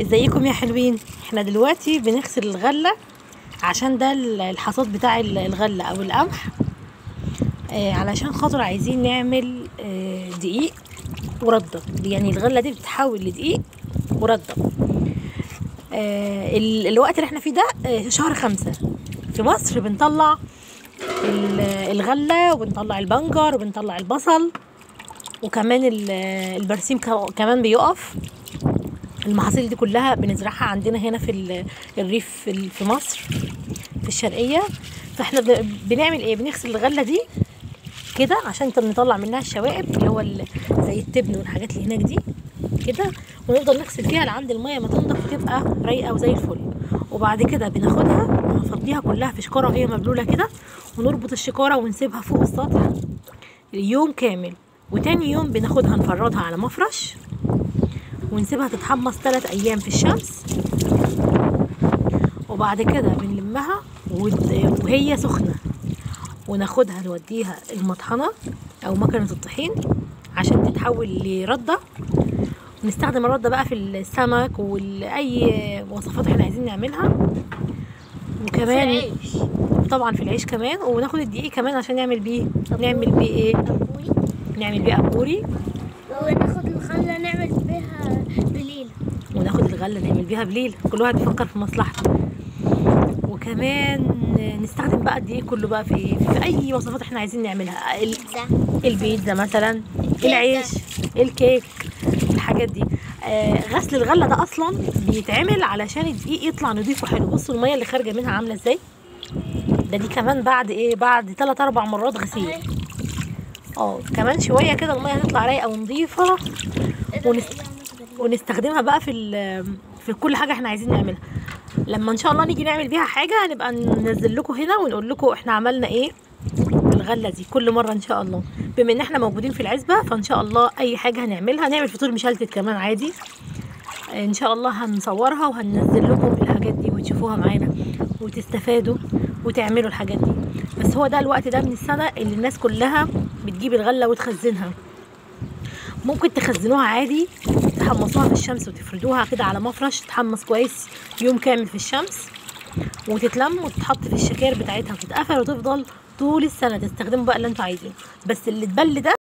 ازيكم يا حلوين؟ احنا دلوقتي بنغسل الغلة عشان ده الحصاد بتاع الغلة او القمح. علشان خاطر عايزين نعمل دقيق ورده، يعني الغلة دي بتتحول لدقيق ورده. الوقت اللي احنا فيه ده شهر 5 في مصر بنطلع الغلة وبنطلع البنجر وبنطلع البصل، وكمان البرسيم كمان بيقف. المحاصيل دي كلها بنزرعها عندنا هنا في الريف في مصر في الشرقية. فاحنا بنعمل ايه؟ بنغسل الغلة دي كده عشان نطلع منها الشوائب اللي هو زي التبن والحاجات اللي هناك دي كده، ونفضل نغسل فيها لعند المية ما تنضف وتبقى رايقة وزي الفل. وبعد كده بناخدها ونفضيها كلها في شكارة وهي مبلولة كده، ونربط الشكارة ونسيبها فوق السطح يوم كامل. وتاني يوم بناخدها نفردها على مفرش ونسيبها تتحمص 3 أيام في الشمس، وبعد كده بنلمها وهي سخنة وناخدها نوديها المطحنة أو مكنة الطحين عشان تتحول لردة. ونستخدم الردة بقى في السمك وأي وصفات احنا عايزين نعملها، وكمان طبعا في العيش كمان. وناخد الدقيق كمان عشان نعمل بيه ايه؟ نعمل بيه أبوري. وناخد الغلة نعمل بيها بليلة. كل واحد يفكر في مصلحته. وكمان نستخدم بقى الدقيق كله بقى في اي وصفات احنا عايزين نعملها، البيتزا مثلا، العيش، الكيك، الحاجات دي. غسل الغله ده اصلا بيتعمل علشان الدقيق يطلع نضيف وحلو. بصوا الميه اللي خارجه منها عامله ازاي. دي كمان بعد 3-4 مرات غسيل. كمان شويه كده الميه هتطلع رايقه ونضيفه، ونستخدمها بقى في كل حاجه احنا عايزين نعملها. لما ان شاء الله نيجي نعمل بيها حاجه هنبقى ننزل لكم هنا ونقول لكم احنا عملنا ايه بالغله دي كل مره ان شاء الله. بما ان احنا موجودين في العزبه فان شاء الله اي حاجه هنعملها، نعمل فطور مشلتت كمان عادي ان شاء الله، هنصورها وهننزل لكم الحاجات دي وتشوفوها معانا وتستفادوا وتعملوا الحاجات دي. بس هو ده الوقت ده من السنه اللي الناس كلها بتجيب الغله وتخزنها. ممكن تخزنوها عادي، تحمصوها في الشمس وتفردوها كده على مفرش تتحمص كويس يوم كامل في الشمس، وتتلم وتتحط في الشكاير بتاعتها وتتقفل وتفضل طول السنه تستخدموا بقى اللي انتوا عايزينه. بس اللي اتبل ده